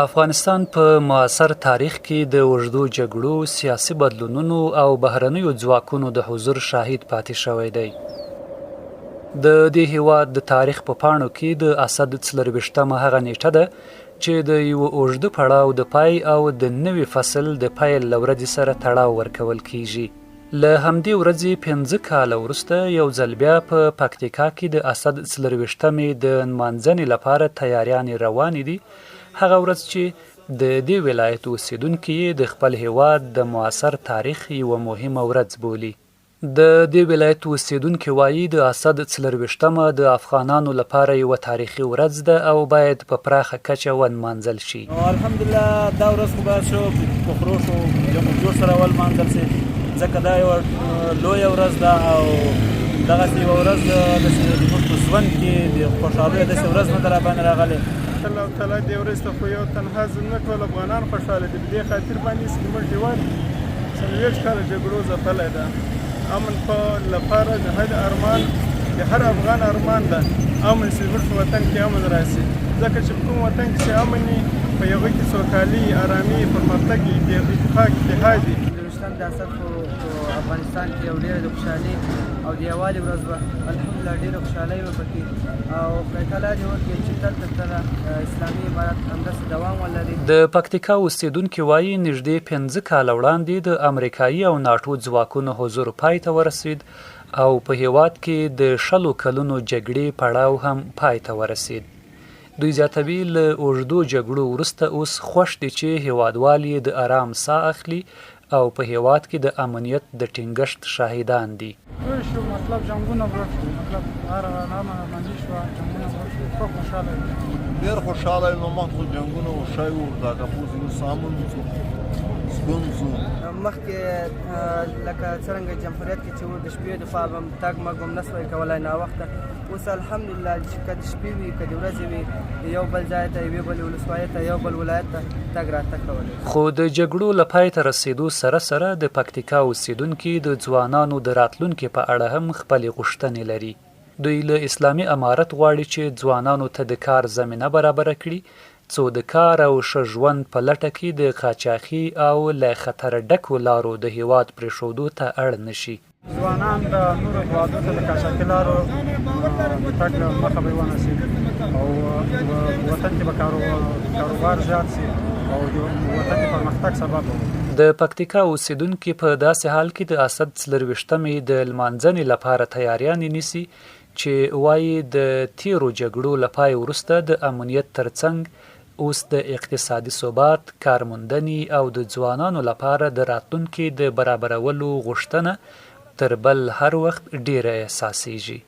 افغانستان په معاصر تاریخ کې د اوږدو جګړو، سیاسي بدلونونو او بهرنیو ځواکونو د حضور شاهد پاتې شوی دی. د دې هیواد د تاریخ په پاڼو کې د اسد 24مه هغه نیټه ده چې د یو اوږده پړاو د پای او د نوي فصل د پیل له ورځې سره تړاو ورکول کیږي. له همدې ورځې 15 کاله وروسته یو ځل بیا په پکتیکا کې د اسد 24مې د نمانځنې لپاره تیاریانې روانې دي. هغه ورځ چې د دې ولایت اوسیدونکي د خپل هیواد د معاصر تاریخ یوه مهمه ورځ بولي. د دې ولایت اوسیدونکي وایي د اسد 24مه د افغانانو لپاره یوه تاریخي ورځ ده او باید په پراخه کچه ونمانځل شي. الحمدلله دا ورځ خو باید شو په خروش او جمع جوړ سره ونمانځل شي، ځکه دا یوه لویه ورځ ده او دغسې یوه ورځ زموږ په ژوند کې د خوشحالیو داسې ورځ نه ده راباندې راغلې. الله تعالی دې ورځ ته خو یو تنها زه نه ټول افغانان خوشحاله دي. په دې خاطر باندې چې زموږ هېواد 40 کاله جګړو ځپلی ده. امن په لپاره د هر ارمان د هر افغان ارمان ده امن چې زموږ په وطن کې امن راشي، ځکه چې په کوم وطن کې چې امن وي په هغه کې سوکالي، ارامي، پرمختګ، اتفاق، اتحاد وي. د اسد په افغانستان کې یو ډېره د خوشحالي او د یووالي ورځ وه. الحمدلله ډېره خوشحالۍ وه پکې او خدای تعالی دې وکړي چې تل تر تله اسلامي امارت همداسې دوام ولري. د پکتیکا اوسیدونکي وایي نږدې 15 کاله وړاندې د امریکایي او ناټو ځواکونو حضور پای ته ورسید او په هیواد کې د 100 کلونو جګړې پړاو هم پای ته ورسید. دوی زیاتوي له اوږدو جګړو وروسته اوس خوښ دي چې هیوادوال یې د آرام ساه اخلي او په هیواد کې د امنیت د ټینګښت شاهدان دي. مطلب جنګونه ورک شو، مطلب هر نامه باندې شو، جنګونه ورک شو، خو خوشاله یم. ډېر خوشاله یم. مخکې جنګونه وشوي وو، دا اوس اوس امن شو، سکون شو. مخکې لکه څرنګه جمهوریت کې چې و د شپې دفاع به تګ مګ هم نه سوی کولی ناوخته. اوس الحمدلله چې که د شپې وي که د ورځې وي یو بل ځای ته یوې بلې ولسوالۍ ته یو بل ولایت ته تګ راتګ کولی. خو د جګړو له پای ته رسېدو سره سره د پکتیکا اوسیدونکي د ځوانانو د راتلونکي په اړه هم خپلې غوښتنې لري. دوی له اسلامي امارت غواړي چې ځوانانو ته د کار زمینه برابره کړي څو د کار او ښه ژوند په لټه کې د قاچاقي او له خطره ډکو لارو د هیواد پرېښودو ته اړ نه شي. ځوانان د نورو هېوادونو ته د قاچاقي لارو د تګ له مخه به ونیسي او وطن کې به کاروبار زیات شي او د وطن کې پرمختګ سبب وي. د پکتیکا اوسیدونکي په داسې حال کې د اسد 24مې د لمانځنې لپاره تیاریانې نیسي چې وایي د تیرو جګړو له پای وروسته د امنیت ترڅنګ اوس د اقتصادي ثبات، کارموندنې او د ځوانانو لپاره د راتلونکي د برابرولو غوښتنه تر بل هر وخت ډیره احساسیږي.